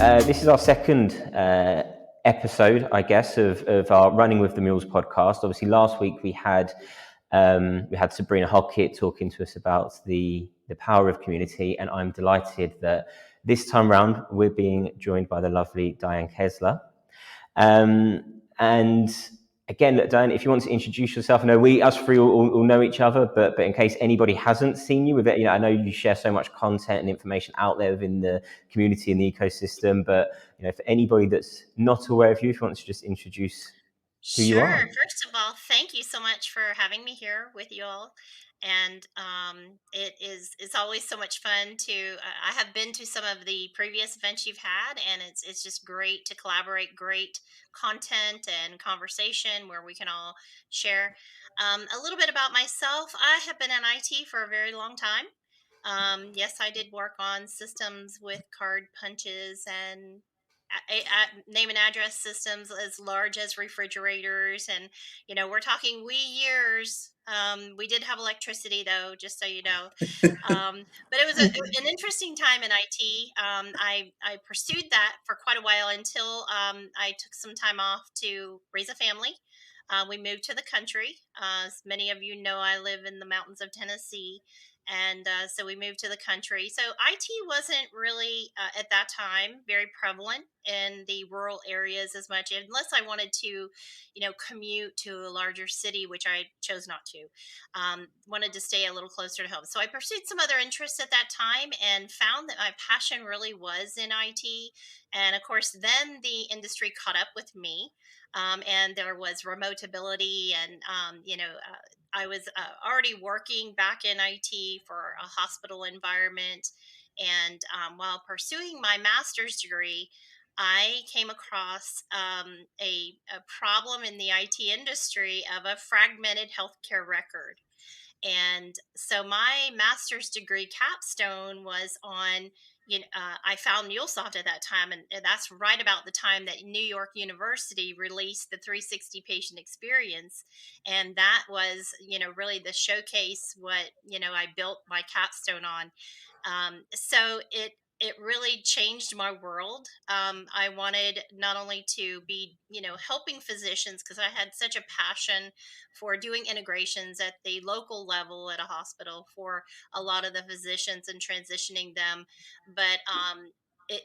This is our second episode, I guess, of our Running with the Mules podcast. Obviously, last week we had Sabrina Hockett talking to us about the power of community, and I'm delighted that this time round we're being joined by the lovely Diane Kesler. And again, Diane, if you want to introduce yourself, I know us three all know each other, but in case anybody hasn't seen you, I know you share so much content and information out there within the community and the ecosystem. But for anybody that's not aware of you, if you want to just introduce who you are. Sure. First of all, thank you so much for having me here with you all. And it's always so much fun to. I have been to some of the previous events you've had, and it's just great to collaborate. Great content and conversation where we can all share. A little bit about myself. I have been in IT for a very long time. Yes, I did work on systems with card punches and name and address systems as large as refrigerators, and we're talking wee years. We did have electricity though, just so you know. But it was an interesting time in IT. I pursued that for quite a while until I took some time off to raise a family. We moved to the country. As many of you know, I live in the mountains of Tennessee. And so we moved to the country. So IT wasn't really at that time very prevalent in the rural areas as much, unless I wanted to, commute to a larger city, which I chose not to. Wanted to stay a little closer to home. So I pursued some other interests at that time and found that my passion really was in IT. And of course, then the industry caught up with me. And there was remote ability, and I was already working back in IT for a hospital environment. And while pursuing my master's degree, I came across a problem in the IT industry of a fragmented healthcare record. And so my master's degree capstone was on, I found MuleSoft at that time. And that's right about the time that New York University released the 360 patient experience. And that was, really the showcase what, I built my capstone on. So it really changed my world. I wanted not only to be, helping physicians, because I had such a passion for doing integrations at the local level at a hospital for a lot of the physicians and transitioning them. But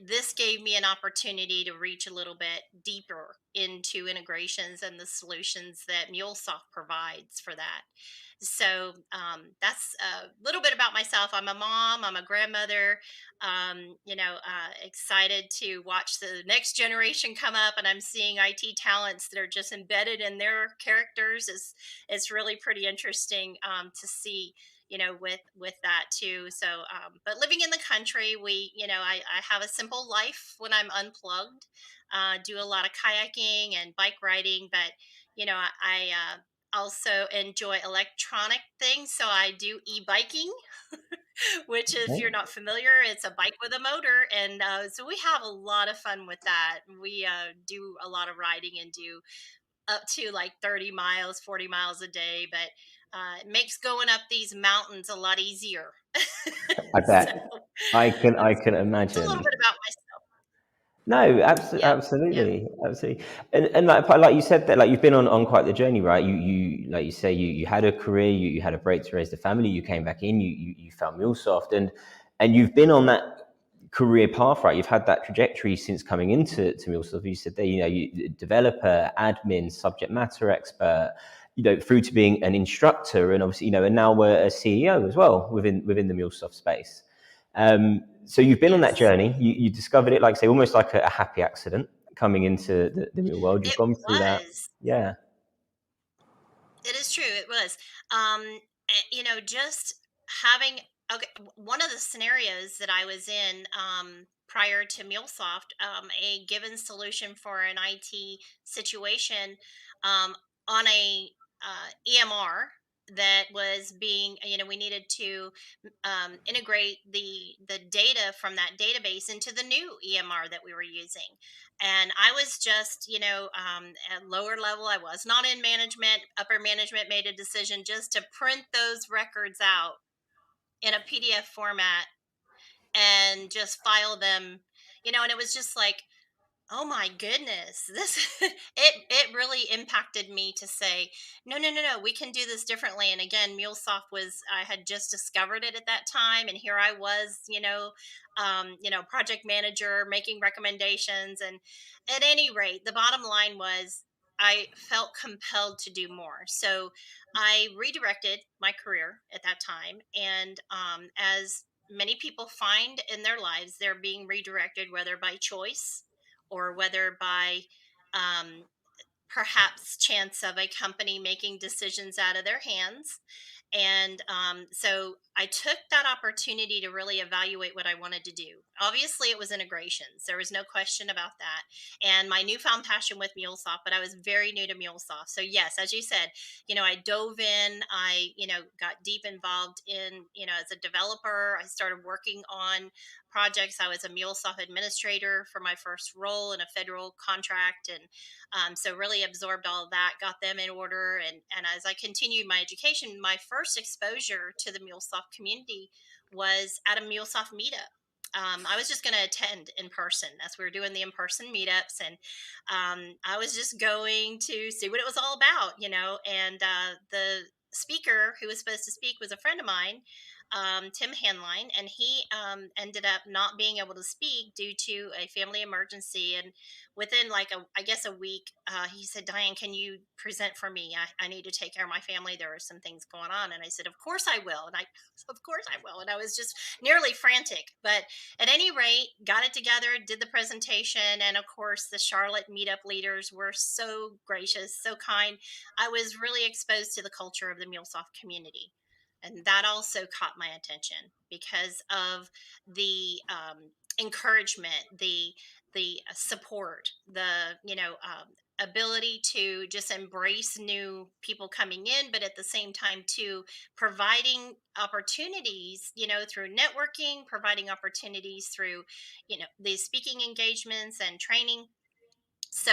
this gave me an opportunity to reach a little bit deeper into integrations and the solutions that MuleSoft provides for that. So that's a little bit about myself. I'm a mom, I'm a grandmother, excited to watch the next generation come up, and I'm seeing IT talents that are just embedded in their characters. It's really pretty interesting to see, with that too. So but living in the country, I have a simple life when I'm unplugged. Do a lot of kayaking and bike riding, but I also enjoy electronic things, so I do e-biking. Which, if you're not familiar, it's a bike with a motor. And so we have a lot of fun with that. We do a lot of riding and do up to like 30 miles, 40 miles a day, but it makes going up these mountains a lot easier. I So bet. I can it's a little imagine. bit about myself. No, Yeah. Yeah. absolutely. And like you said that, like you've been on quite the journey, right? You like you say, you had a career, you had a break to raise the family, you came back in, you found MuleSoft, and you've been on that career path, right? You've had that trajectory since coming into MuleSoft. You said there, you developer, admin, subject matter expert, through to being an instructor, and obviously, and now we're a CEO as well within the MuleSoft space. So you've been on that Yes. journey. You discovered it, like say, almost like a happy accident coming into the real world. You've It gone through that. was. Yeah. It is true. It was. Just having one of the scenarios that I was in prior to MuleSoft, a given solution for an IT situation um, on a EMR that was being, we needed to integrate the data from that database into the new EMR that we were using. And I was just, at lower level. I was not in management. Upper management made a decision just to print those records out in a PDF format and just file them, And it was just like, oh my goodness, this it really impacted me to say, no, no, no, no, we can do this differently. And again, MuleSoft was, I had just discovered it at that time, and here I was, project manager making recommendations. And at any rate, the bottom line was I felt compelled to do more. So I redirected my career at that time, and as many people find in their lives, they're being redirected, whether by choice or whether by um, perhaps chance of a company making decisions out of their hands. And so I took that opportunity to really evaluate what I wanted to do. Obviously, it was integrations. There was no question about that. And my newfound passion with MuleSoft, but I was very new to MuleSoft. So, yes, as you said, I dove in, got deep involved in, as a developer. I started working on projects. I was a MuleSoft administrator for my first role in a federal contract. And so really absorbed all of that, got them in order. And as I continued my education, my first exposure to the MuleSoft community was at a MuleSoft meetup. I was just going to attend in person as we were doing the in-person meetups, and I was just going to see what it was all about. And the speaker who was supposed to speak was a friend of mine, Tim Hanline, and he ended up not being able to speak due to a family emergency. And within like I guess a week, he said, Diane, can you present for me? I need to take care of my family. There are some things going on. And I said, of course I will. And of course I will. And I was just nearly frantic. But at any rate, got it together, did the presentation. And of course, the Charlotte meetup leaders were so gracious, so kind. I was really exposed to the culture of the MuleSoft community. And that also caught my attention because of the encouragement, the support, the ability to just embrace new people coming in, but at the same time too providing opportunities, through networking, providing opportunities through these speaking engagements and training. So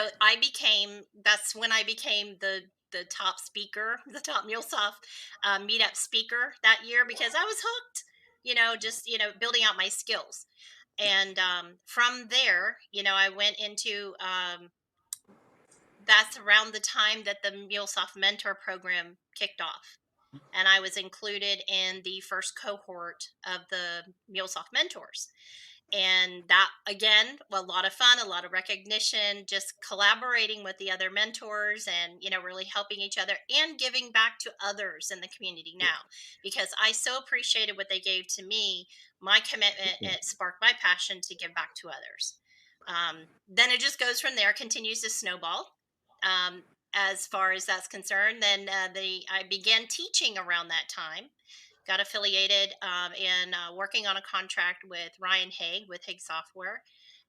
that's when I became the top speaker, the top MuleSoft meetup speaker that year, because I was hooked, just building out my skills. And from there, I went into that's around the time that the MuleSoft mentor program kicked off, and I was included in the first cohort of the MuleSoft mentors. And that again, a lot of fun, a lot of recognition, just collaborating with the other mentors, and really helping each other and giving back to others in the community now, because I so appreciated what they gave to me. My commitment, Yeah. it sparked my passion to give back to others. Then it just goes from there, continues to snowball. um, as far as that's concerned, then the I began teaching around that time, got affiliated, and working on a contract with Ryan Haig with Haig Software.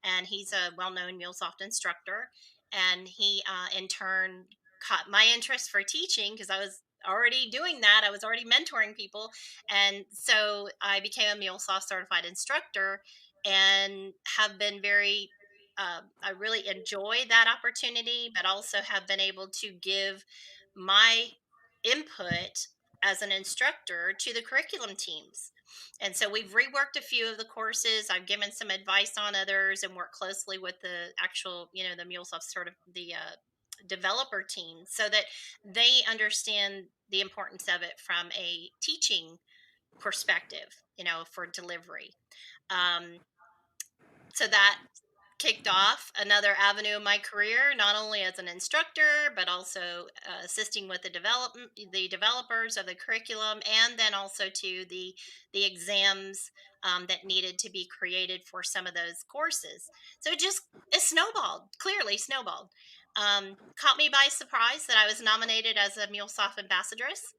And he's a well known MuleSoft instructor. And he, in turn, caught my interest for teaching because I was already doing that. I was already mentoring people. And so I became a MuleSoft certified instructor and have been I really enjoy that opportunity, but also have been able to give my input as an instructor to the curriculum teams. And so we've reworked a few of the courses. I've given some advice on others and worked closely with the actual, the MuleSoft sort of the developer team so that they understand the importance of it from a teaching perspective, for delivery. Um, so that kicked off another avenue of my career, not only as an instructor, but also assisting with the developers of the curriculum, and then also to the exams that needed to be created for some of those courses. So it snowballed, clearly snowballed. Caught me by surprise that I was nominated as a MuleSoft ambassadress,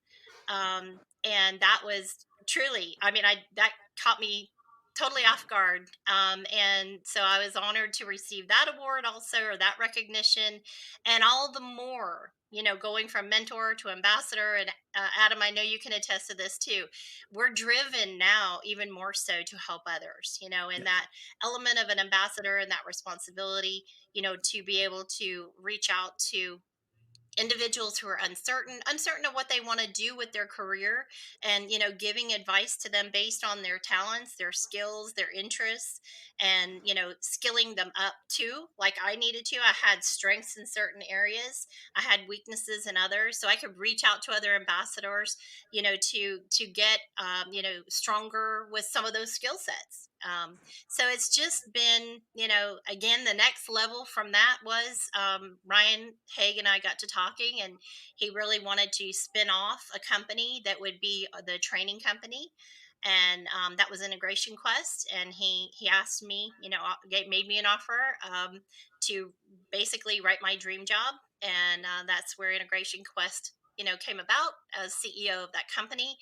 and that was truly, I mean, I that caught me totally off guard. And so I was honored to receive that award also, or that recognition, and all the more, going from mentor to ambassador. And Adam, I know you can attest to this too. We're driven now even more so to help others, in that element of an ambassador and that responsibility, to be able to reach out to individuals who are uncertain of what they want to do with their career, and giving advice to them based on their talents, their skills, their interests, and skilling them up too, like I needed to. I had strengths in certain areas, I had weaknesses in others, so I could reach out to other ambassadors, to get stronger with some of those skill sets. So it's just been, again, the next level from that was, Ryan Haig and I got to talking, and he really wanted to spin off a company that would be the training company. And that was Integration Quest. And he asked me, made me an offer, to basically write my dream job. And that's where Integration Quest, came about as CEO of that company.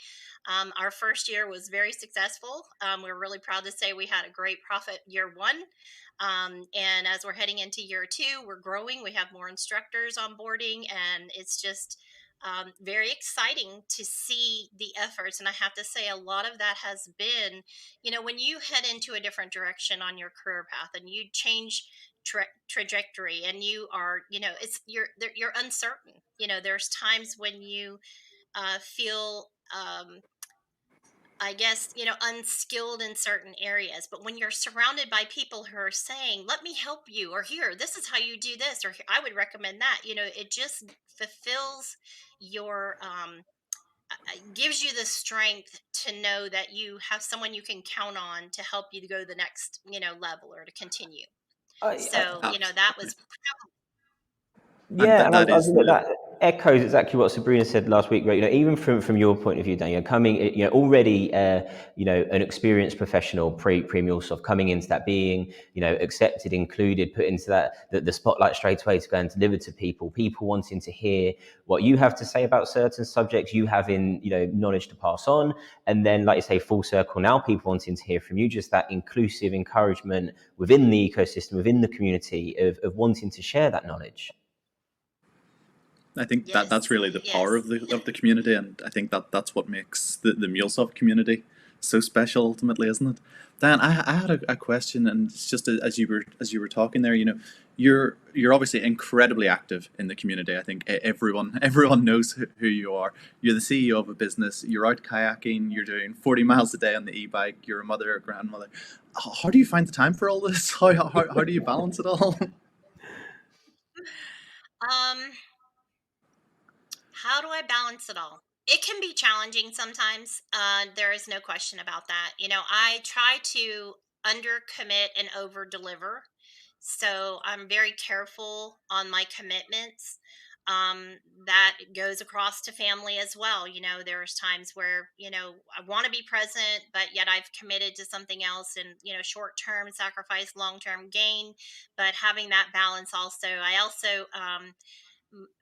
Our first year was very successful. We're really proud to say we had a great profit year one. And as we're heading into year two, we're growing. We have more instructors onboarding, and it's just very exciting to see the efforts. And I have to say, a lot of that has been, when you head into a different direction on your career path and you change trajectory, and you are, you're uncertain. There's times when you feel, I guess, unskilled in certain areas. But when you're surrounded by people who are saying, let me help you, or here, this is how you do this, or I would recommend that, it just fulfills your, gives you the strength to know that you have someone you can count on to help you to go to the next, level, or to continue. So, that Absolutely. was, And Yeah, and I that was is the that echoes exactly what Sabrina said last week. Right, even from your point of view, Daniel, coming, already, an experienced professional, pre MuleSoft, coming into that, being, accepted, included, put into that the spotlight straight away to go and deliver to people wanting to hear what you have to say about certain subjects, you having, knowledge to pass on, and then, like you say, full circle now, people wanting to hear from you, just that inclusive encouragement within the ecosystem, within the community of wanting to share that knowledge. I think that that's yes, really the power yes. of the community, and I think that that's what makes the MuleSoft community so special. Ultimately, isn't it? Dan, I had a question, and it's just as you were talking there, you're obviously incredibly active in the community. I think everyone knows who you are. You're the CEO of a business. You're out kayaking. You're doing 40 miles a day on the e-bike. You're a mother, a grandmother. How do you find the time for all this? How do you balance it all? um How do I balance it all? It can be challenging sometimes. There is no question about that. I try to undercommit and over deliver. So I'm very careful on my commitments. That goes across to family as well. There's times where, I want to be present, but yet I've committed to something else, and, short term sacrifice, long term gain. But having that balance also, I also,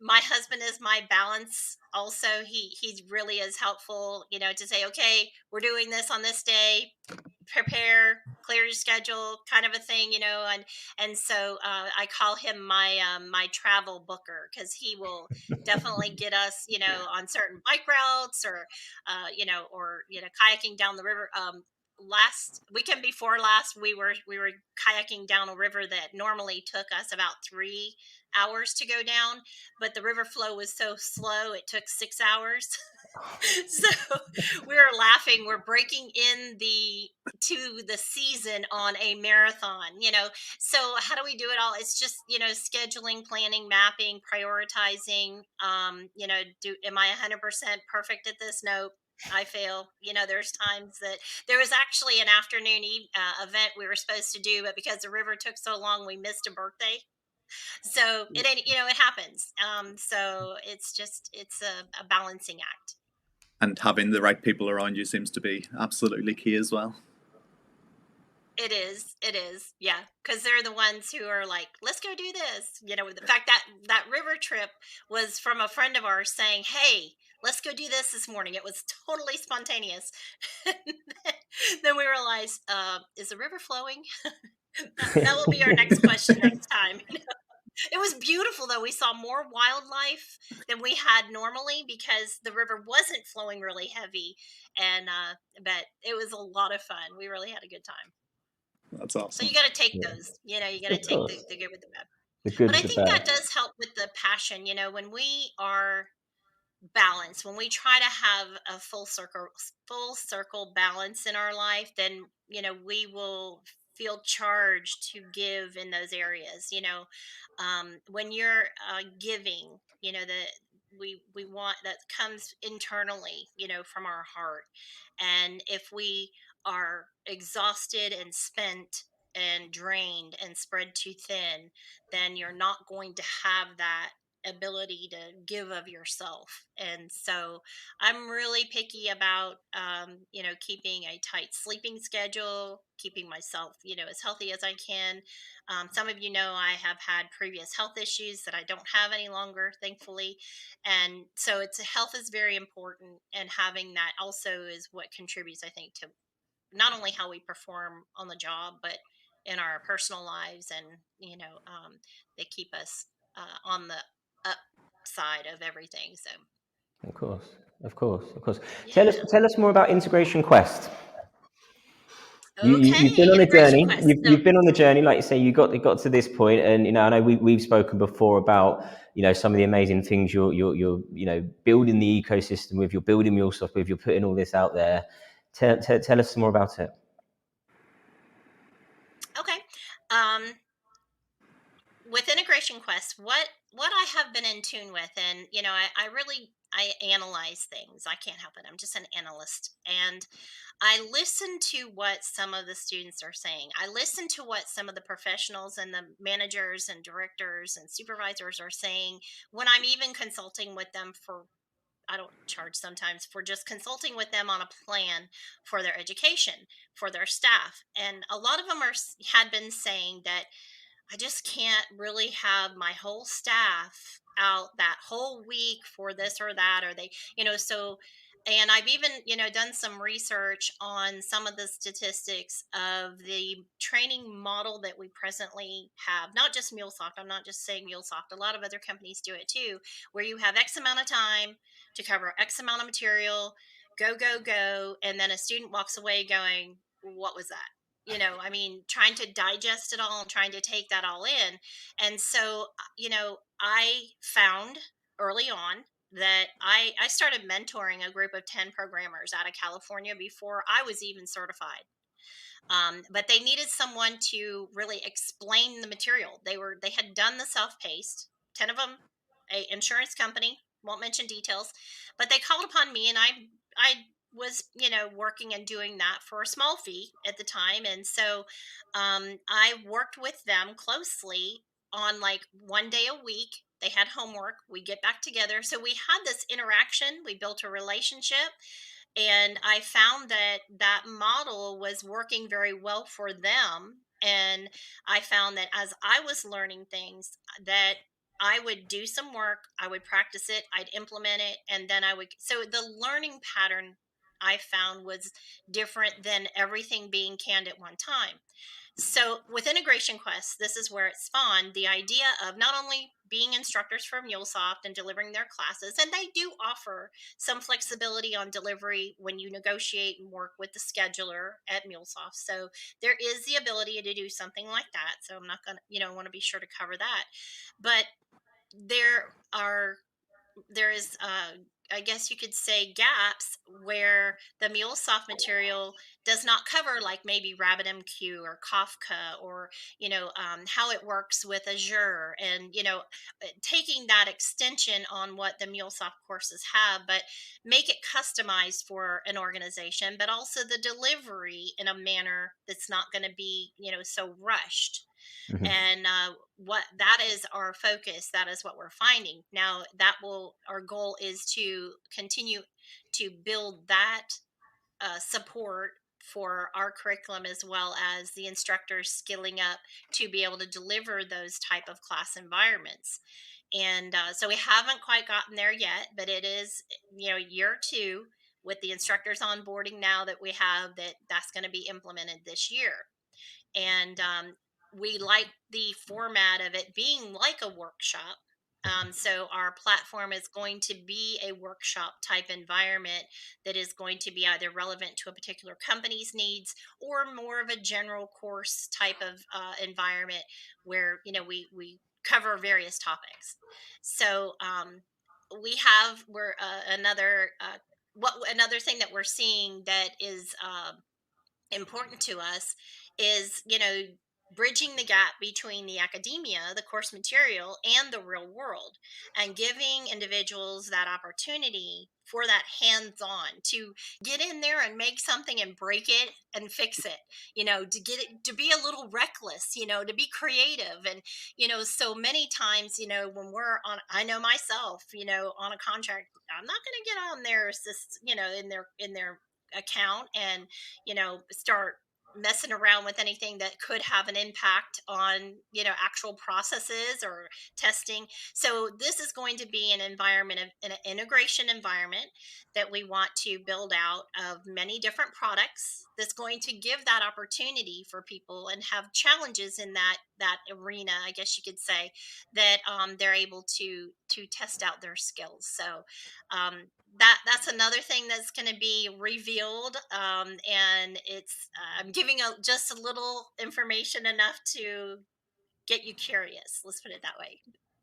my husband is my balance also. He really is helpful, to say, okay, we're doing this on this day, prepare, clear your schedule, kind of a thing, and so I call him my travel booker, because he will definitely get us, on certain bike routes, or kayaking down the river. Last weekend before last, we were kayaking down a river that normally took us about 3 hours to go down, but the river flow was so slow it took 6 hours. So we were laughing. We're breaking in the season on a marathon. So how do we do it all? It's just, scheduling, planning, mapping, prioritizing. Am I 100% perfect at this? Nope. I fail. There's times that there was actually an afternoon event we were supposed to do, but because the river took so long, we missed a birthday. So it ain't, it happens. So it's a balancing act. And having the right people around you seems to be absolutely key as well. It is, yeah, because they're the ones who are like, let's go do this. The fact that river trip was from a friend of ours saying, hey, let's go do this morning. It was totally spontaneous. Then we realized, is the river flowing? That will be our next question next time. It was beautiful, though. We saw more wildlife than we had normally, because the river wasn't flowing really heavy, and but it was a lot of fun. We really had a good time. That's So you awesome. got to take Yeah, those. You got to of take course. the good with the bad. The But I good, the think that bad. does help with the passion. When we are balance, when we try to have a full circle balance in our life, then we will feel charged to give in those areas. When you're giving, that we want, that comes internally, from our heart. And if we are exhausted and spent and drained and spread too thin, then you're not going to have that ability to give of yourself. And so I'm really picky about, keeping a tight sleeping schedule, keeping myself, as healthy as I can. Some of I have had previous health issues that I don't have any longer, thankfully. And so health is very important. And having that also is what contributes, I think, to not only how we perform on the job, but in our personal lives. And, they keep us on the upside of everything. So, Of course, of course, of course. Tell us, yeah. tell us more about Integration Quest. You've been Okay. on a Integration journey. Quest. So, You've been on the journey, like you say. You got to this point, and I know we've spoken before about some of the amazing things you're building the ecosystem with. You're building MuleSoft with. You're putting all this out there. Tell us some more about it. okay. Um, with Integration Quest, what I have been in tune with, and I really I analyze things. I can't help it. I'm just an analyst, and I listen to what some of the students are saying. I listen to what some of the professionals and the managers and directors and supervisors are saying when I'm even consulting with them for. I don't charge sometimes for just consulting with them on a plan for their education, for their staff. And a lot of them had been saying that I just can't really have my whole staff out that whole week for this or that, or so. And I've even, done some research on some of the statistics of the training model that we presently have. Not just MuleSoft. I'm not just saying MuleSoft. A lot of other companies do it too, where you have X amount of time to cover X amount of material, go, go, go. And then a student walks away going, what was that? I mean, trying to digest it all and trying to take that all in. And so, I found early on that I started mentoring a group of 10 programmers out of California before I was even certified. But they needed someone to really explain the material. They had done the self-paced, 10 of them, a insurance company, won't mention details, but they called upon me, and I was working and doing that for a small fee at the time. And so I worked with them closely on like one day a week. They had homework, we get back together, so we had this interaction, we built a relationship. And I found that that model was working very well for them. And I found that as I was learning things, that I would do some work, I would practice it, I'd implement it, and then so the learning pattern I found was different than everything being canned at one time. So with Integration Quest, this is where it spawned the idea of not only being instructors for MuleSoft and delivering their classes, and they do offer some flexibility on delivery when you negotiate and work with the scheduler at MuleSoft. So there is the ability to do something like that. So I'm not going to, want to be sure to cover that. But there are there is I guess you could say gaps where the MuleSoft material does not cover, like maybe RabbitMQ or Kafka, or how it works with Azure, and taking that extension on what the MuleSoft courses have, but make it customized for an organization, but also the delivery in a manner that's not going to be so rushed. Hmm. And what that is our focus, that is what we're finding now. Our goal is to continue to build that support for our curriculum, as well as the instructors skilling up to be able to deliver those type of class environments. And so we haven't quite gotten there yet, but it is year two, with the instructors onboarding now that we have, that's going to be implemented this year. And we like the format of it being like a workshop. So our platform is going to be a workshop type environment that is going to be either relevant to a particular company's needs, or more of a general course type of environment, where we cover various topics. So we're another thing that we're seeing that is important to us is, bridging the gap between the academia, the course material, and the real world, and giving individuals that opportunity for that hands on to get in there and make something and break it and fix it, to get it, to be a little reckless, to be creative. And, so many times, when we're on, I know myself, on a contract, I'm not going to get on their, in their account and start messing around with anything that could have an impact on actual processes or testing. So this is going to be an environment of an integration environment that we want to build out of many different products, that's going to give that opportunity for people and have challenges in that arena, I guess you could say, that they're able to test out their skills. So that's another thing that's going to be revealed, and it's I'm giving just a little information enough to get you curious, let's put it that way.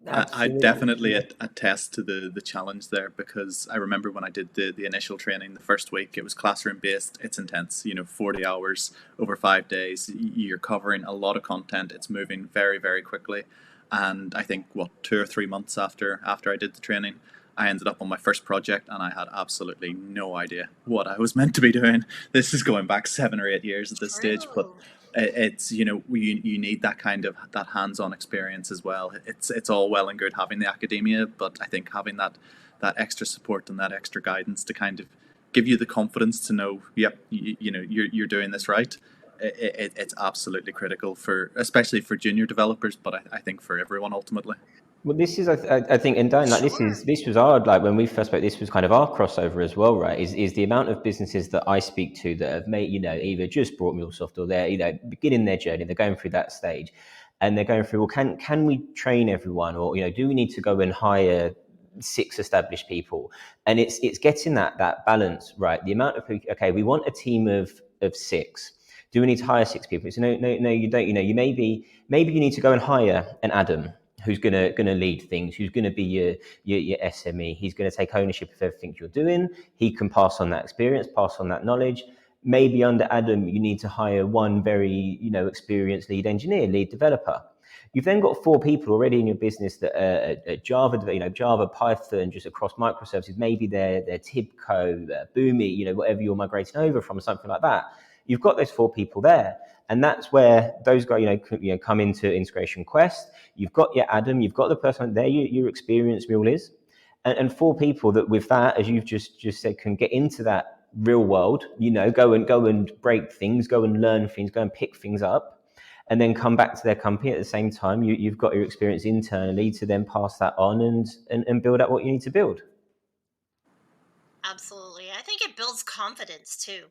I Absolutely. definitely attest to the challenge there, because I remember when I did the initial training the first week, it was classroom based. It's intense, 40 hours over 5 days. You're covering a lot of content. It's moving very, very quickly. And I think, 2 or 3 months after I did the training, I ended up on my first project and I had absolutely no idea what I was meant to be doing. This is going back 7 or 8 years at this stage, but True. it's you need that kind of that hands-on experience as well. It's all well and good having the academia, but I think having that extra support and that extra guidance to kind of give you the confidence to know, yep, you're doing this right. It's absolutely critical, for especially for junior developers, but I think for everyone ultimately. Well, this is, I think, and Diane, like Sure. this was our, like when we first spoke, this was kind of our crossover as well, right? Is the amount of businesses that I speak to that have made, either just brought MuleSoft or they're, beginning their journey, they're going through that stage, and they're going through, well, can we train everyone, or do we need to go and hire 6 established people? And it's getting that balance right. The amount of people, okay, we want a team of 6. Do we need to hire 6 people? It's no, you don't. Maybe you need to go and hire an Adam who's gonna lead things, who's gonna be your SME. He's gonna take ownership of everything you're doing. He can pass on that experience, pass on that knowledge. Maybe under Adam, you need to hire one very experienced lead engineer, lead developer. You've then got 4 people already in your business that are Java, Java, Python, just across microservices. Maybe they're Tibco, Boomi, whatever you're migrating over from, something like that. You've got those 4 people there, and that's where those guys, come into Integration Quest. You've got your Adam, you've got the person there, your experienced mule is, and 4 people that, with that, as you've just said, can get into that real world. Go and break things, go and learn things, go and pick things up, and then come back to their company at the same time. You've got your experience internally to then pass that on and build out what you need to build. Absolutely. I think it builds confidence too.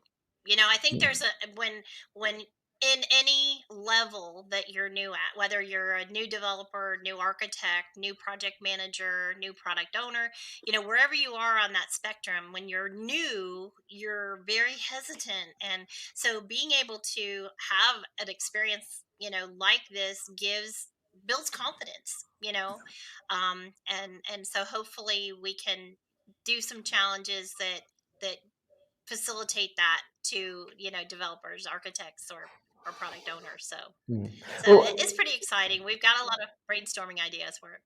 I think there's when in any level that you're new at, whether you're a new developer, new architect, new project manager, new product owner, wherever you are on that spectrum, when you're new, you're very hesitant. And so being able to have an experience, like this builds confidence, and so hopefully we can do some challenges that facilitate that to developers, architects, or product owners. So it's Well, pretty exciting. We've got a lot of brainstorming ideas for it.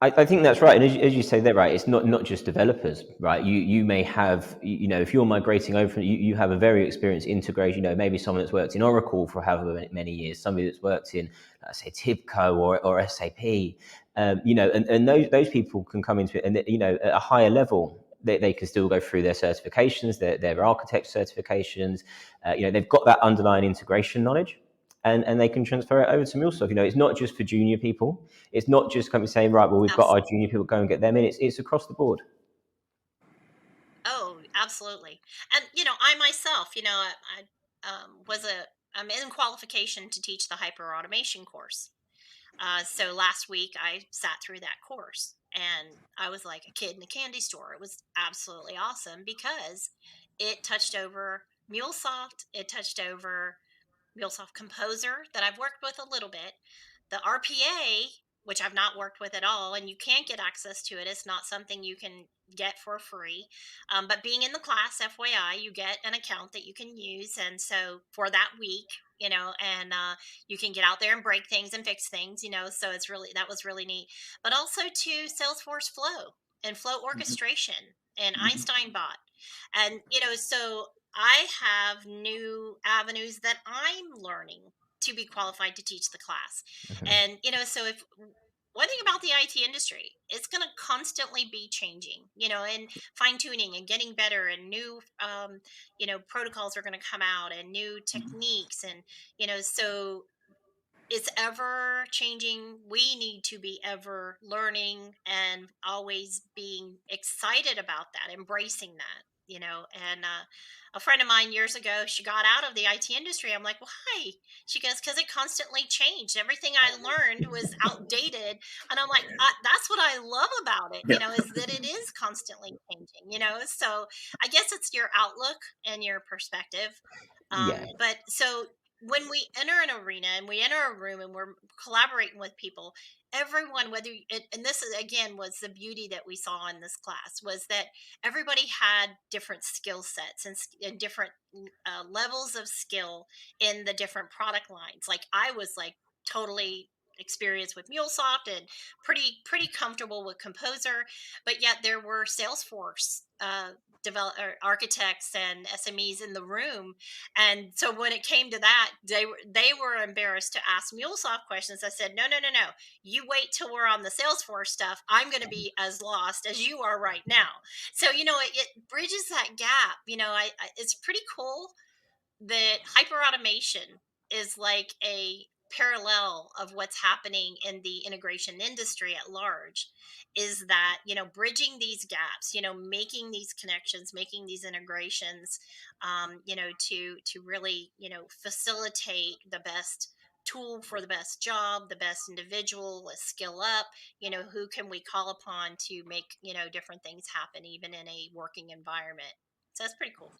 I think that's right, and as you say, there, right, it's not just developers, right? You may have, if you're migrating over, you have a very experienced integration. Maybe someone that's worked in Oracle for however many years, somebody that's worked in, let's say, Tibco or SAP, and those people can come into it, and at a higher level, they can still go through their certifications, their architect certifications. They've got that underlying integration knowledge, and they can transfer it over to MuleSoft. It's not just for junior people. It's not just companies saying, right, well, we've got our Absolutely. junior people, go and get them in. It's across the board. Oh, absolutely. And I myself, I'm in qualification to teach the hyper automation course. So last week I sat through that course and I was like a kid in a candy store. It was absolutely awesome because it touched over MuleSoft, it touched over MuleSoft Composer that I've worked with a little bit, the RPA. which I've not worked with at all, and you can't get access to it. It's not something you can get for free. But being in the class, FYI, you get an account that you can use. And so for that week, and you can get out there and break things and fix things, so that was really neat. But also to Salesforce Flow and Flow Hmm. orchestration and Hmm. Einstein bot. And, so I have new avenues that I'm learning to be qualified to teach the class. Mhm. And, so if one thing about the IT industry, it's going to constantly be changing, and fine tuning and getting better, and new, protocols are going to come out, and new techniques. And, so it's ever changing. We need to be ever learning and always being excited about that, embracing that, And a friend of mine years ago, she got out of the IT industry. I'm like, why? She goes, because it constantly changed. Everything I learned was outdated. And I'm like, that's what I love about it, Yeah. is that it is constantly changing, So I guess it's your outlook and your perspective. Yeah. But so when we enter an arena and we enter a room and we're collaborating with people, everyone, and this is again was the beauty that we saw in this class, was that everybody had different skill sets and different levels of skill in the different product lines. Like I was like totally experienced with MuleSoft and pretty comfortable with Composer, but yet there were Salesforce architects and SMEs in the room. And so when it came to that, they were embarrassed to ask MuleSoft questions. I said, no. You wait till we're on the Salesforce stuff. I'm going to be as lost as you are right now. So it bridges that gap. It's pretty cool that hyper automation is like a parallel of what's happening in the integration industry at large, is that bridging these gaps, making these connections, making these integrations, to really facilitate the best tool for the best job, the best individual, a skill up, who can we call upon to make different things happen even in a working environment. So that's pretty cool.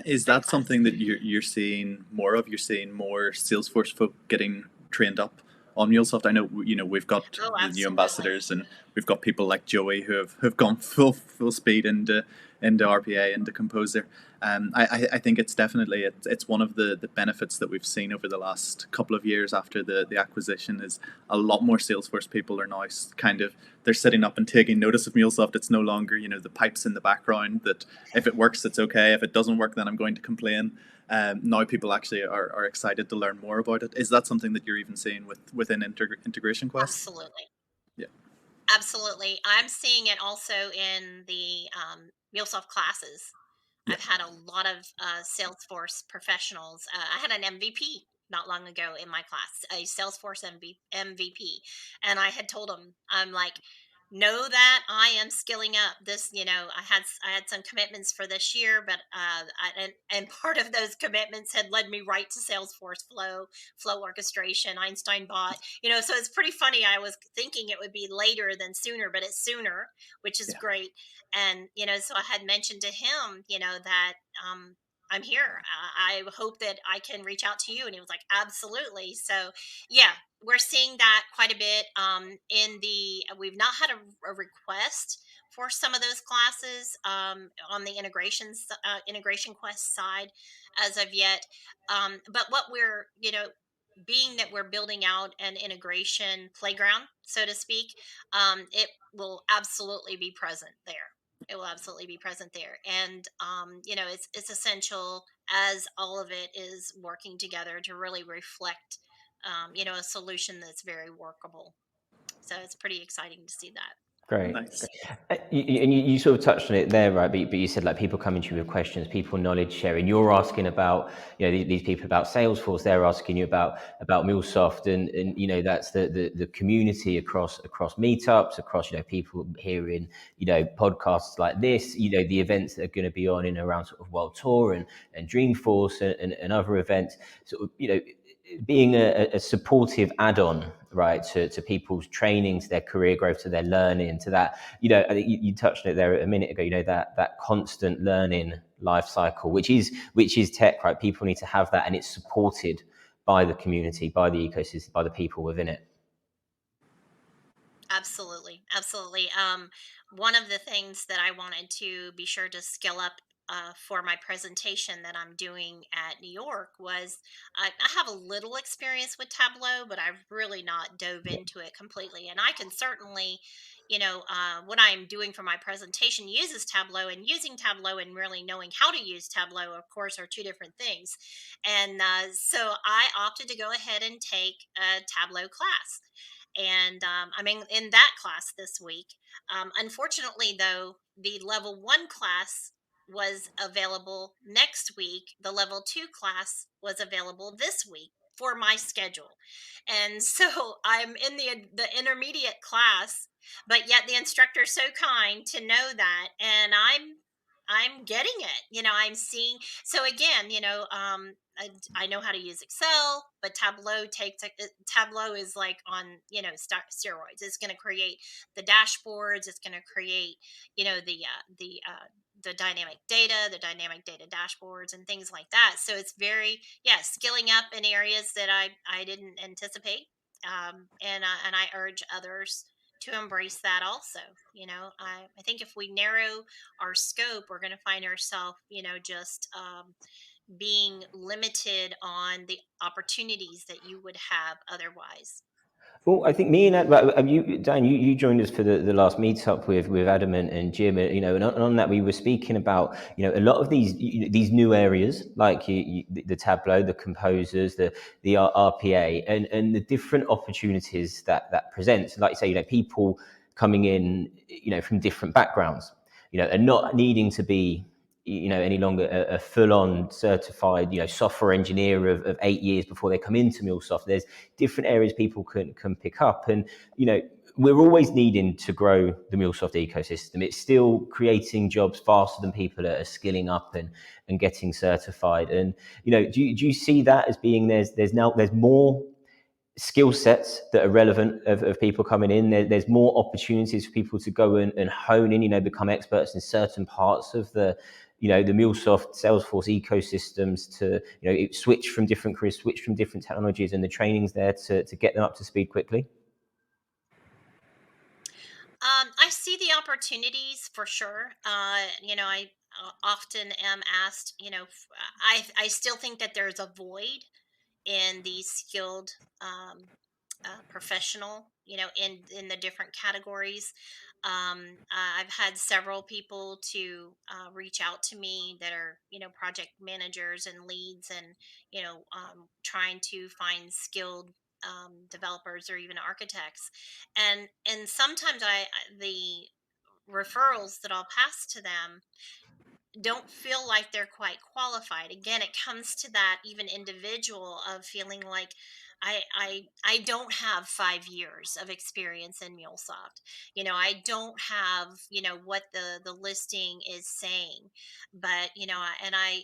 Is Great that class. something that you're seeing more of? You're seeing more Salesforce folk getting trained up on MuleSoft. I know we've got Oh, the new absolutely. ambassadors, and we've got people like Joey who have gone full speed into RPA, into Composer. I think it's definitely it's one of the benefits that we've seen over the last couple of years after the acquisition is a lot more Salesforce people are now kind of, they're sitting up and taking notice of MuleSoft. It's no longer the pipes in the background that if it works it's okay, if it doesn't work then I'm going to complain. Now people actually are excited to learn more about it. Is that something that you're even seeing within Integration Quest? Absolutely. Yeah. Absolutely. I'm seeing it also in the MuleSoft classes. Yeah. I've had a lot of Salesforce professionals. I had an MVP not long ago in my class, a Salesforce MVP. And I had told them, I'm like, know that I am skilling up this, I had some commitments for this year, but and part of those commitments had led me right to Salesforce flow orchestration, Einstein bot, so it's pretty funny. I was thinking it would be later than sooner, but it's sooner, which is Yeah. great. And so I had mentioned to him that I'm here. I hope that I can reach out to you. And he was like, absolutely. So yeah, we're seeing that quite a bit. We've not had a request for some of those classes on the integration quest side as of yet. But what we're being that we're building out an integration playground, so to speak, it will absolutely be present there. It will absolutely be present there. And it's essential, as all of it is working together, to really reflect a solution that's very workable. So it's pretty exciting to see that. Great. Nice. And you sort of touched on it there, right? But you said like people coming to you with questions, people knowledge sharing. You're asking about, these people about Salesforce. They're asking you about MuleSoft, and that's the community across meetups, across people hearing podcasts like this. The events that are going to be on in around sort of World Tour and Dreamforce and other events. Sort of being a supportive add-on, right, to people's trainings, their career growth, to their learning, to that, I think you touched on it there a minute ago, that constant learning life cycle, which is tech, right? People need to have that, and it's supported by the community, by the ecosystem, by the people within it. Absolutely, absolutely. One of the things that I wanted to be sure to skill up for my presentation that I'm doing at New York was I have a little experience with Tableau, but I've really not dove into it completely. And I can certainly, what I'm doing for my presentation uses Tableau, and using Tableau and really knowing how to use Tableau, of course, are two different things. And so I opted to go ahead and take a Tableau class, and I'm in that class this week. Unfortunately, though, the level one class was available next week. The level two class was available this week for my schedule, and so I'm in the intermediate class. But yet the instructor is so kind to know that, and I'm getting it. I'm seeing. So again, I know how to use Excel, but Tableau is like on steroids. It's going to create the dashboards. It's going to create the dynamic data dashboards and things like that. So it's very skilling up in areas that I didn't anticipate, and I urge others to embrace that also. I think if we narrow our scope, we're going to find ourselves just being limited on the opportunities that you would have otherwise. Well, I think me and Dan, you joined us for the last meetup with Adam and Jim, and on that we were speaking about, a lot of these new areas like the Tableau, the composers, the RPA, and the different opportunities that presents. Like you say, people coming in, from different backgrounds, and not needing to be any longer a full-on certified, software engineer of 8 years before they come into MuleSoft. There's different areas people can pick up, and we're always needing to grow the MuleSoft ecosystem. It's still creating jobs faster than people are skilling up and getting certified. And do you see that as being there's more skill sets that are relevant of people coming in? There's more opportunities for people to go and hone in, become experts in certain parts of the MuleSoft Salesforce ecosystems, to switch from different careers, switch from different technologies, and the training's there to get them up to speed quickly. I see the opportunities for sure. I often am asked, I still think that there's a void in the skilled professional, in the different categories. I've had several people to reach out to me that are, project managers and leads, and trying to find skilled developers or even architects, and sometimes the referrals that I'll pass to them don't feel like they're quite qualified. Again, it comes to that even individual of feeling like I don't have 5 years of experience in MuleSoft. I don't have what the listing is saying, but and I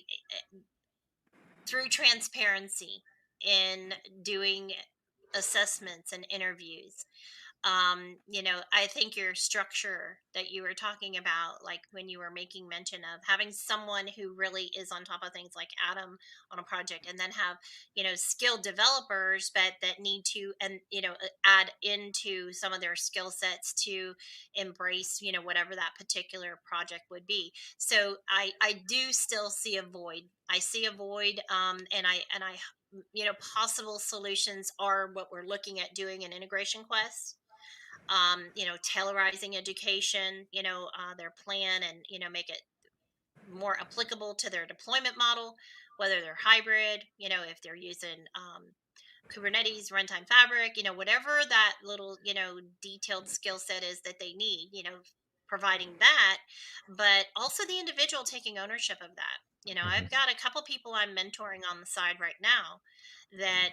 through transparency in doing assessments and interviews, I think your structure that you were talking about, like when you were making mention of having someone who really is on top of things like Adam on a project, and then have, skilled developers, but that need to, and, add into some of their skill sets to embrace, whatever that particular project would be. So I do still see a void. I see a void, and I possible solutions are what we're looking at doing in integration quests, tailorizing education, their plan, and, make it more applicable to their deployment model, whether they're hybrid, if they're using Kubernetes, runtime fabric, whatever that little, detailed skill set is that they need, providing that, but also the individual taking ownership of that. I've got a couple people I'm mentoring on the side right now that,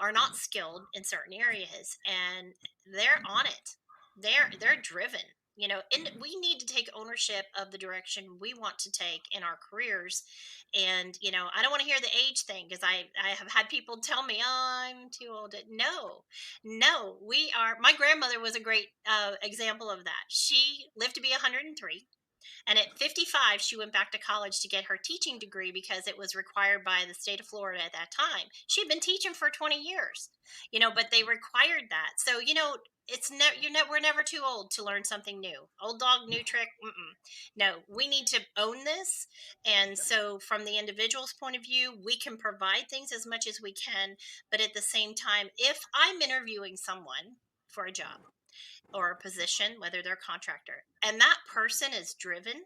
are not skilled in certain areas, and they're on it. They're driven, and we need to take ownership of the direction we want to take in our careers. And I don't want to hear the age thing, because I have had people tell me, oh, I'm too old. No, no, we are. My grandmother was a great example of that. She lived to be 103. And at 55, she went back to college to get her teaching degree because it was required by the state of Florida at that time. She'd been teaching for 20 years, but they required that. So, it's we're never too old to learn something new. Old dog, new trick. Mm-mm. No, we need to own this. And so, from the individual's point of view, we can provide things as much as we can. But at the same time, if I'm interviewing someone for a job or a position, whether they're a contractor, and that person is driven,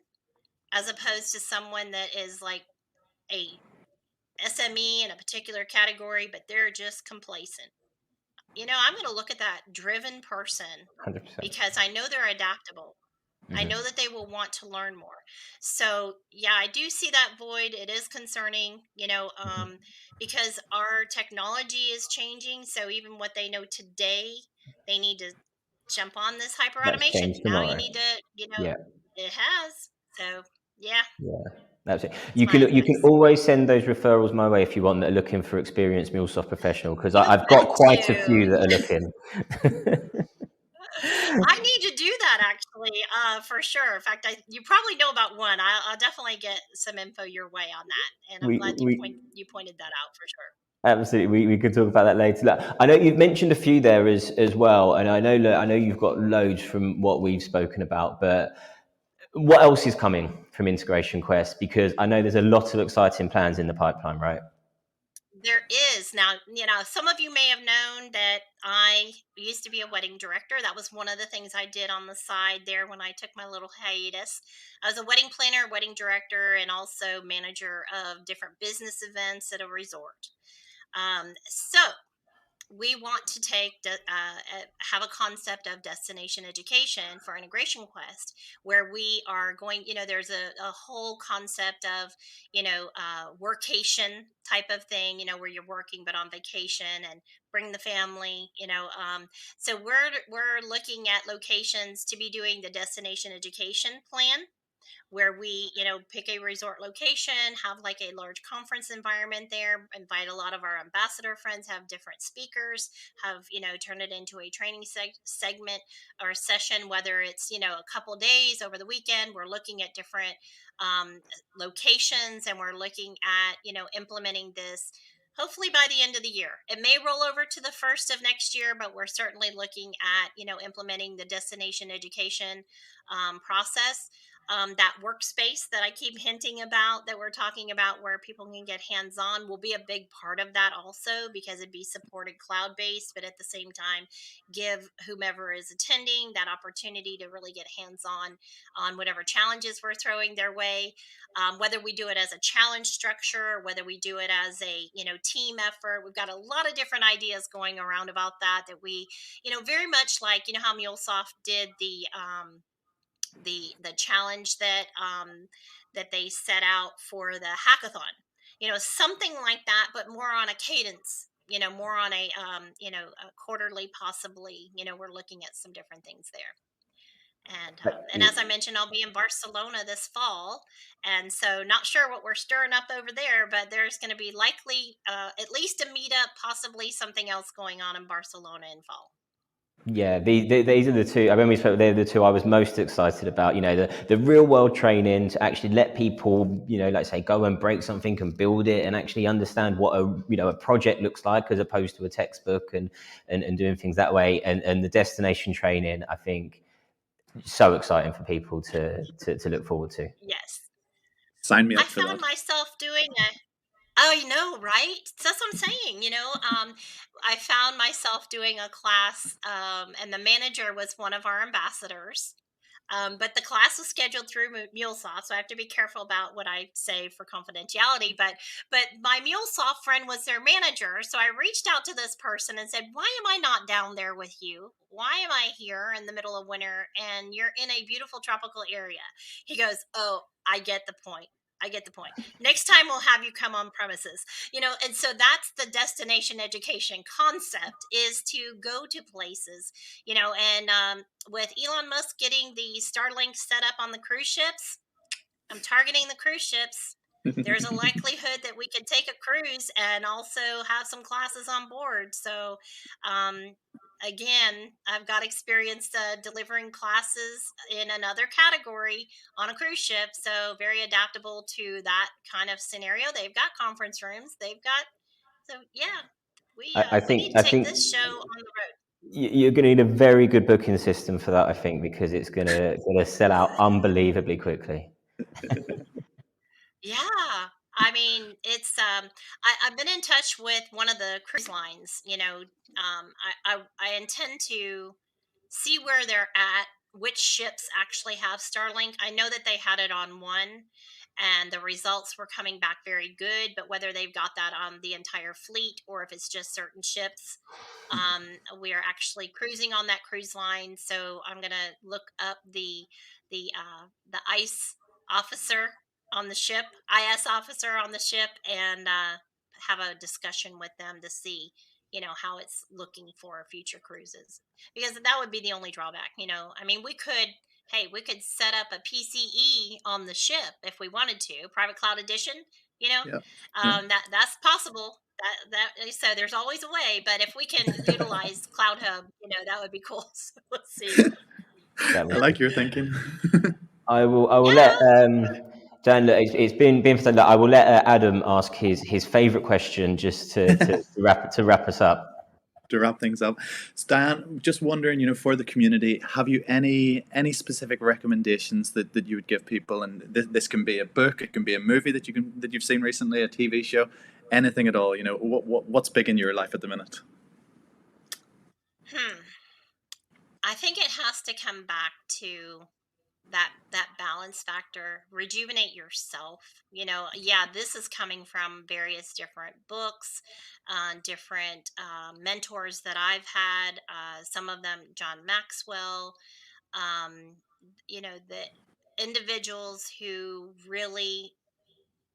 as opposed to someone that is like a SME in a particular category, but they're just complacent. I'm going to look at that driven person 100%. because I know they're adaptable. I know that they will want to learn more. So, yeah, I do see that void. It is concerning, because our technology is changing. So, even what they know today, they need to jump on this hyper That's automation. changed Now you tomorrow. need to, Yeah. it has. So, yeah, Yeah. That's it. that's You my can advice. always send those referrals my way if you want, that are looking for experienced MuleSoft professional, because You I've got bet quite a to. few that are looking. I need to do that actually, for sure. In fact, you probably know about one. I'll definitely get some info your way on that, and I'm glad you we pointed that out for sure. absolutely, we could talk about that later. Look, I know you've mentioned a few there as well, and I know you've got loads from what we've spoken about, but what else is coming from Integration Quest? Because I know there's a lot of exciting plans in the pipeline, right? There is now, some of you may have known that I used to be a wedding director. That was one of the things I did on the side there when I took my little hiatus. I was a wedding planner, wedding director, and also manager of different business events at a resort. So we want to have a concept of destination education for Integration Quest, where we are going, there's a whole concept of, workation type of thing, where you're working but on vacation and bring the family, so we're looking at locations to be doing the destination education plan, where we, pick a resort location, have like a large conference environment there, invite a lot of our ambassador friends, have different speakers, have, turn it into a training segment or session, whether it's, a couple days over the weekend. We're looking at different locations, and we're looking at, implementing this hopefully by the end of the year. It may roll over to the first of next year, but we're certainly looking at, implementing the destination education process. That workspace that I keep hinting about, that we're talking about, where people can get hands on, will be a big part of that also, because it'd be supported cloud based, but at the same time, give whomever is attending that opportunity to really get hands on whatever challenges we're throwing their way. Whether we do it as a challenge structure, whether we do it as a team effort, we've got a lot of different ideas going around about that we, very much like, how MuleSoft did the challenge that they set out for the hackathon, something like that, but more on a cadence, more on a quarterly, possibly, we're looking at some different things there. And as I mentioned, I'll be in Barcelona this fall, and so not sure what we're stirring up over there, but there's going to be likely at least a meetup, possibly something else going on in Barcelona in fall. Yeah, these are the two. When we spoke, they're the two I was most excited about. The real world training to actually let people, like say, go and break something and build it, and actually understand what a project looks like, as opposed to a textbook, and doing things that way. And the destination training, I think, so exciting for people to look forward to. Yes. Sign me I up for found that. myself doing a Oh, right? That's what I'm saying. I found myself doing a class, and the manager was one of our ambassadors. But the class was scheduled through MuleSoft, so I have to be careful about what I say for confidentiality. But my MuleSoft friend was their manager, so I reached out to this person and said, "Why am I not down there with you? Why am I here in the middle of winter and you're in a beautiful tropical area?" He goes, "Oh, I get the point. I get the point. Next time we'll have you come on premises." And so that's the destination education concept, is to go to places, and with Elon Musk getting the Starlink set up on the cruise ships, I'm targeting the cruise ships. There's a likelihood that we could take a cruise and also have some classes on board. So, again, I've got experience delivering classes in another category on a cruise ship, so very adaptable to that kind of scenario. They've got conference rooms. They've got so yeah. I We need think to take this show on the road. you're going to need a very good booking system for that. I think because it's going to sell out unbelievably quickly. Yeah. I mean, it's I've been in touch with one of the cruise lines, I intend to see where they're at, which ships actually have Starlink. I know that they had it on one and the results were coming back very good, but whether they've got that on the entire fleet or if it's just certain ships, we are actually cruising on that cruise line. So I'm going to look up the ICE officer on the ship, IS officer on the ship, and have a discussion with them to see, how it's looking for future cruises. Because that would be the only drawback. I mean, we could set up a PCE on the ship if we wanted to, private cloud edition. You know, Yeah, yeah. that's possible. So there's always a way. But if we can utilize Cloud Hub, that would be cool. So let's see. That I would like be. your thinking. I will let Yeah. Dan. Look, it's been for that. I will let Adam ask his favorite question just to wrap us up. To wrap things up, Stan, just wondering, for the community, have you any specific recommendations that you would give people? And this can be a book, it can be a movie that you've seen recently, a TV show, anything at all. What's big in your life at the minute? Hmm. I think it has to come back to that balance factor, rejuvenate yourself. Yeah, this is coming from various different books, different mentors that I've had, some of them John Maxwell, um, the individuals who really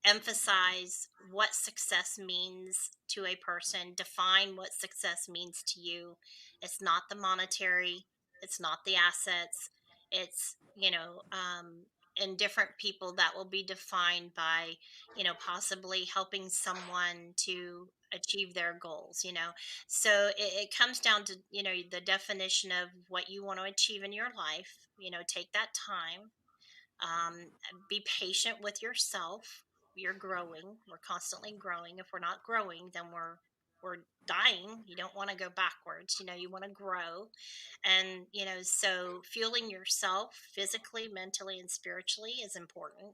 emphasize what success means to a person, define what success means to you. It's not the monetary, it's not the assets, it's, and different people that will be defined by, possibly helping someone to achieve their goals, So it comes down to, the definition of what you want to achieve in your life, take that time, um, be patient with yourself. You're growing. We're constantly growing. If we're not growing, then we're dying. You don't want to go backwards. You want to grow. And, so fueling yourself physically, mentally, and spiritually is important.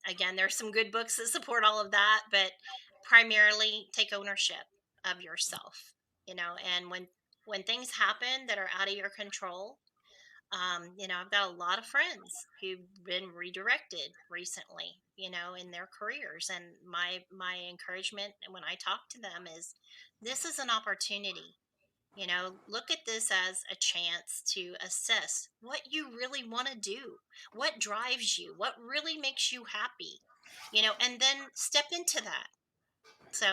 Again, there's some good books that support all of that, but primarily take ownership of yourself, and when things happen that are out of your control, I've got a lot of friends who've been redirected recently, in their careers. And my encouragement when I talk to them is this is an opportunity. Look at this as a chance to assess what you really want to do, what drives you, what really makes you happy, and then step into that. So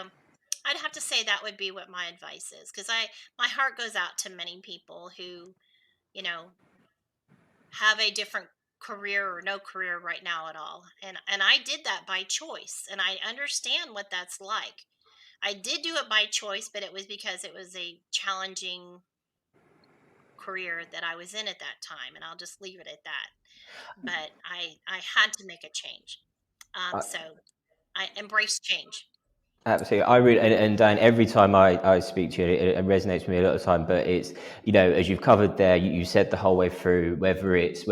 I'd have to say that would be what my advice is, because my heart goes out to many people who, you know, have a different career or no career right now at all. And I did that by choice, and I understand what that's like. I did do it by choice, but it was because it was a challenging career that I was in at that time, and I'll just leave it at that. But I had to make a change. So I embrace change. Absolutely. I really, and Dan, every time I speak to you, it resonates with me a lot of the time, but it's, as you've covered there, you said the whole way through, whether it's,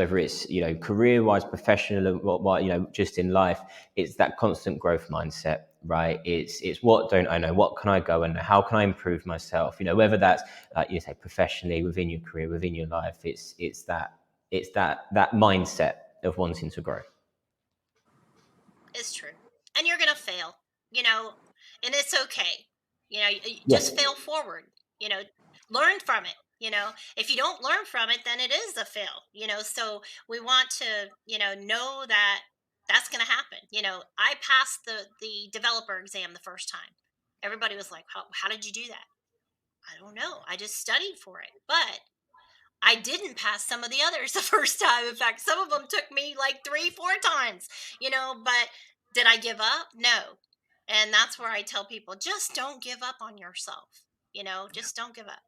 career wise, professional, what, just in life, it's that constant growth mindset, right? It's what don't I know? What can I go and how can I improve myself? Whether that's, like you say, professionally, within your career, within your life, it's that mindset of wanting to grow. It's true. And you're going to fail, you know, and it's okay. Just Yes. fail forward, you know, learn from it. If you don't learn from it, then it is a fail, so we want to, know that that's going to happen. I passed the developer exam the first time. Everybody was like, how did you do that? I don't know. I just studied for it. But I didn't pass some of the others the first time. In fact, some of them took me like 3, 4 times, but did I give up? No. And that's where I tell people just don't give up on yourself, just don't give up.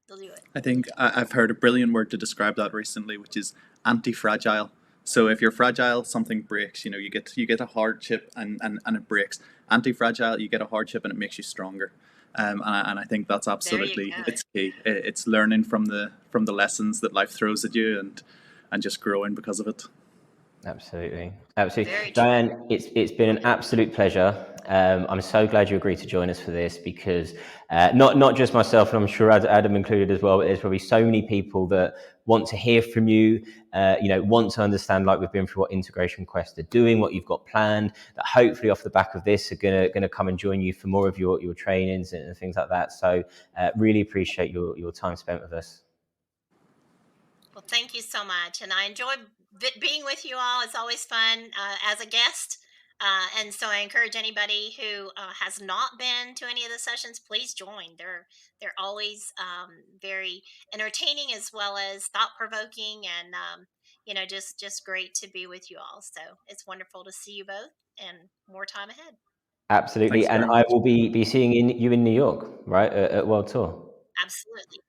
they'll do it. I think I've heard a brilliant word to describe that recently, which is anti-fragile. So if you're fragile, something breaks. You get a hardship and it breaks. Anti-fragile, you get a hardship and it makes you stronger. And I think that's There you absolutely, go. it's key. It's learning from the lessons that life throws at you and just growing because of it. Absolutely. Absolutely. Very true. Diane, it's been an absolute pleasure. I'm so glad you agreed to join us for this, because not just myself, and I'm sure Adam included as well, but there's probably so many people that want to hear from you, want to understand, like we've been through, what Integration Quest are doing, what you've got planned, that hopefully off the back of this are gonna come and join you for more of your trainings and things like that. So really appreciate your time spent with us. Well, thank you so much. And I enjoy being with you all. It's always fun as a guest. And so I encourage anybody who has not been to any of the sessions, please join. They're always very entertaining, as well as thought provoking, and just great to be with you all. So it's wonderful to see you both, and more time ahead. Absolutely. Thanks And very I much. will be seeing you in New York, right, at World Tour. Absolutely.